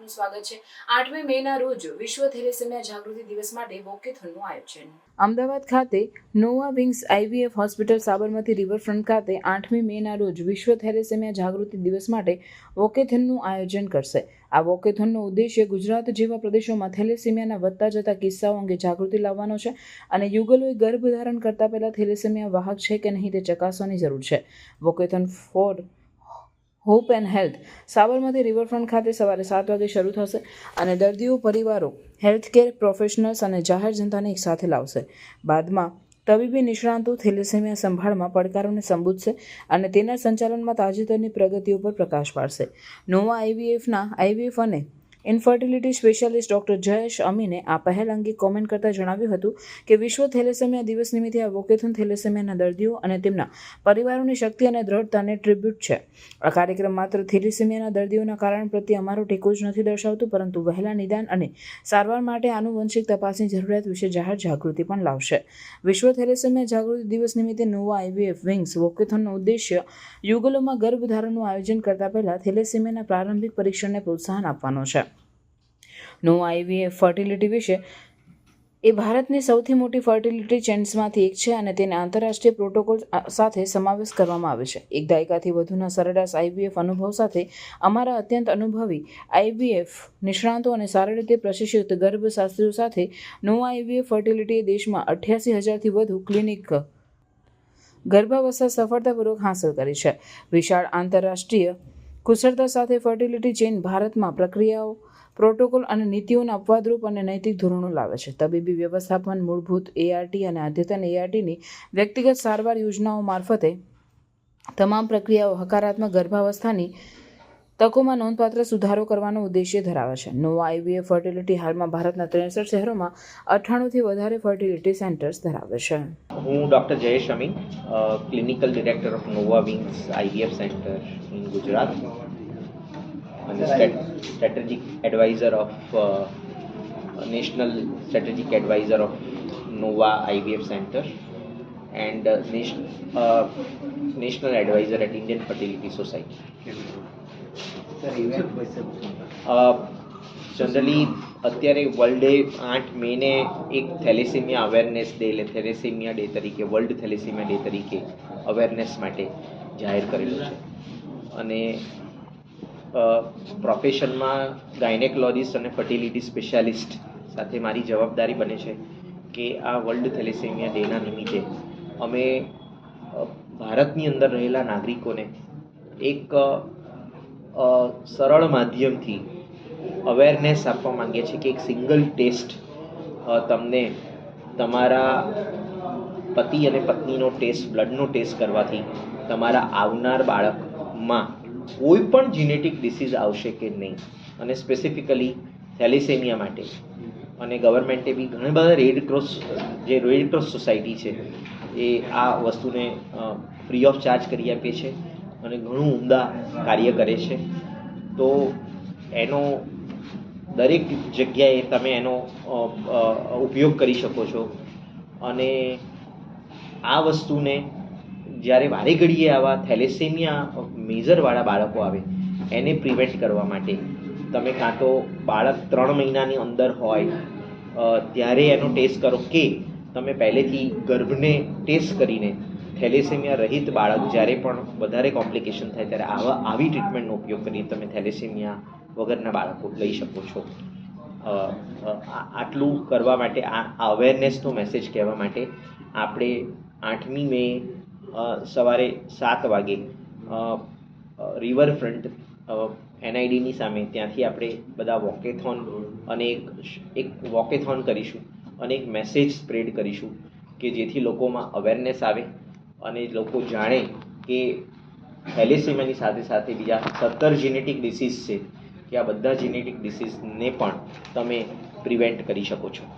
આપનું સ્વાગત છે। 8મી મેના રોજ વિશ્વ થેલેસેમિયા જાગૃતિ દિવસ માટે વોકેથોનનું આયોજન। અમદાવાદ ખાતે Nova wings IVF hospital Sabarmati riverfront ખાતે 8મી મેના રોજ વિશ્વ થેલેસેમિયા જાગૃતિ દિવસ માટે વોકેથોનનું આયોજન કરશે। આ વોકેથોનનો ઉદ્દેશ્ય ગુજરાત જેવા પ્રદેશોમાં થેલેસેમિયાના વધતા જતા કિસ્સાઓ અંગે જાગૃતિ લાવવાનો છે અને યુગલોએ ગર્ભધારણ કરતા પહેલા થેલેસેમિયા વાહક છે કે નહીં તે ચકાસવાની જરૂર છે। Walkathon for hope and health Sabarmati riverfront ખાતે સવારે 7 વાગે શરૂ થશે અને દર્દીઓ, પરિવારો, હેલ્થકેર પ્રોફેશનલ્સ અને જાહેર જનતાને એક સાથે લાવશે। બાદમાં તબીબી નિષ્ણાતો થેલેસેમિયા સંભાળમાં પડકારોને સંબોધશે અને તેના સંચાલનમાં તાજેતરની પ્રગતિઓ પર પ્રકાશ પાડશે। નોવા આઈવીએફ અને ઇન્ફર્ટિલિટી સ્પેશિયાલિસ્ટ ડોક્ટર જયેશ અમીને આ પહેલ અંગે કોમેન્ટ કરતા જણાવ્યું હતું કે વિશ્વ થેલેસેમિયા દિવસ નિમિત્તે આ વોકેથોન થેલેસેમિયાના દર્દીઓ અને તેમના પરિવારોની શક્તિ અને દ્રઢતાને ટ્રિબ્યુટ છે। આ કાર્યક્રમ માત્ર થેલેસેમિયાના દર્દીઓના કારણ પ્રત્યે અમારો ટેકો જ નથી દર્શાવતું, પરંતુ વહેલા નિદાન અને સારવાર માટે આનુવંશિક તપાસની જરૂરિયાત વિશે જાહેર જાગૃતિ પણ લાવશે। વિશ્વ થેલેસેમિયા જાગૃતિ દિવસ નિમિત્તે નોવા આઈવીએફ વિંગ્સ વોકેથોનનો ઉદ્દેશ્ય યુગલોમાં ગર્ભધારણનું આયોજન કરતા પહેલા થેલેસેમિયાના પ્રારંભિક પરીક્ષણને પ્રોત્સાહન આપવાનો છે। નોવા આઈવીએફ ફર્ટિલિટી વિશે એ ભારતની સૌથી મોટી ફર્ટિલિટી ચેન્સમાંથી એક છે અને તેને આંતરરાષ્ટ્રીય પ્રોટોકોલ સાથે સમાવેશ કરવામાં આવે છે। એક દાયકાથી વધુના સરેરાશ આઈવીએફ અનુભવ સાથે અમારા અત્યંત અનુભવી આઈવીએફ નિષ્ણાતો અને સારી રીતે પ્રશિક્ષિત ગર્ભશાસ્ત્રીઓ સાથે નોવા આઈવીએફ ફર્ટિલિટીએ દેશમાં 88,000થી વધુ ક્લિનિક ગર્ભાવસ્થા સફળતાપૂર્વક હાંસલ કરી છે। વિશાળ આંતરરાષ્ટ્રીય કુશળતા સાથે ફર્ટિલિટી ચેઇન ભારતમાં પ્રક્રિયાઓ, પ્રોટોકોલ અને નીતિઓના અપવાદરૂપ અને નૈતિક ધોરણો લાવે છે। તબીબી વ્યવસ્થાપન, મૂળભૂત એઆરટી અને અદ્યતન એઆરટીની વ્યક્તિગત સારવાર યોજનાઓ મારફતે તમામ પ્રક્રિયાઓ હકારાત્મક ગર્ભાવસ્થાની તકોમાં નોંધપાત્ર સુધારો કરવાનો ઉદ્દેશ્ય ધરાવે છે। નોવા આઈવીએફ ફર્ટિલિટી હાલમાં ભારતના 63 શહેરોમાં 98થી વધારે ફર્ટિલિટી સેન્ટર્સ ધરાવે છે। હું doctor Jayesh Amin, clinical director of Nova wings IVF centre in Gujarat અને strategic advisor of national strategic advisor of Nova IVF centre and national advisor at Indian fertility society. Generally અત્યારે વર્લ્ડે 8 મેને એક thalassaemia awareness day, thalassaemia day તરીકે, world thalassaemia day તરીકે awareness માટે જાહેર કરેલો છે અને પ્રોફેશનમાં ગાયનેકોલોજિસ્ટ અને ફર્ટિલિટી સ્પેશિયાલિસ્ટ સાથે મારી જવાબદારી બને છે કે આ વર્લ્ડ થેલેસેમિયા ડેના નિમિત્તે અમે ભારતની અંદર રહેલા નાગરિકોને એક સરળ માધ્યમથી અવેરનેસ આપવા માંગીએ છીએ કે એક સિંગલ ટેસ્ટ તમને તમારા પતિ અને પત્નીનો ટેસ્ટ, બ્લડનો ટેસ્ટ કરવાથી તમારા આવનાર બાળકમાં કોઈ પણ જીનેટિક ડિસીઝ આવશે કે નહીં, અને સ્પેસિફિકલી થેલેસેમિયા માટે અને ગવર્મેન્ટે બી ઘણા બધા રેડ ક્રોસ સોસાયટી છે એ આ વસ્તુને ફ્રી ઓફ ચાર્જ કરી આપે છે અને ઘણું ઉમદા કાર્ય કરે છે। તો એનો દરેક જગ્યાએ તમે એનો ઉપયોગ કરી શકો છો અને આ વસ્તુને જ્યારે વારે ઘડીએ આવા થેલેસેમિયા મેજરવાળા બાળકો આવે એને પ્રિવેન્ટ કરવા માટે તમે કાં તો બાળક 3 મહિનાની અંદર હોય ત્યારે એનો ટેસ્ટ કરો કે તમે પહેલેથી ગર્ભને ટેસ્ટ કરીને થેલેસેમિયા રહિત બાળક જ્યારે પણ વધારે કોમ્પ્લિકેશન થાય ત્યારે આવી ટ્રીટમેન્ટનો ઉપયોગ કરીને તમે થેલેસેમિયા વગરના બાળકો લઈ શકો છો। આટલું કરવા માટે, આ અવેરનેસનો મેસેજ કહેવા માટે આપણે 8મી મે સવારે 7 વાગે રિવરફ્રન્ટ એનઆઈડીની સામે ત્યાંથી આપણે બધા વોકેથોન અને એક વોકેથોન કરીશું અને એક મેસેજ સ્પ્રેડ કરીશું કે જેથી લોકોમાં અવેરનેસ આવે અને લોકો જાણે કે થેલેસેમિયાની સાથે સાથે બીજા 17 જીનેટિક ડિસીઝ છે કે આ બધા જીનેટિક ડિસીઝને પણ તમે પ્રિવેન્ટ કરી શકો છો।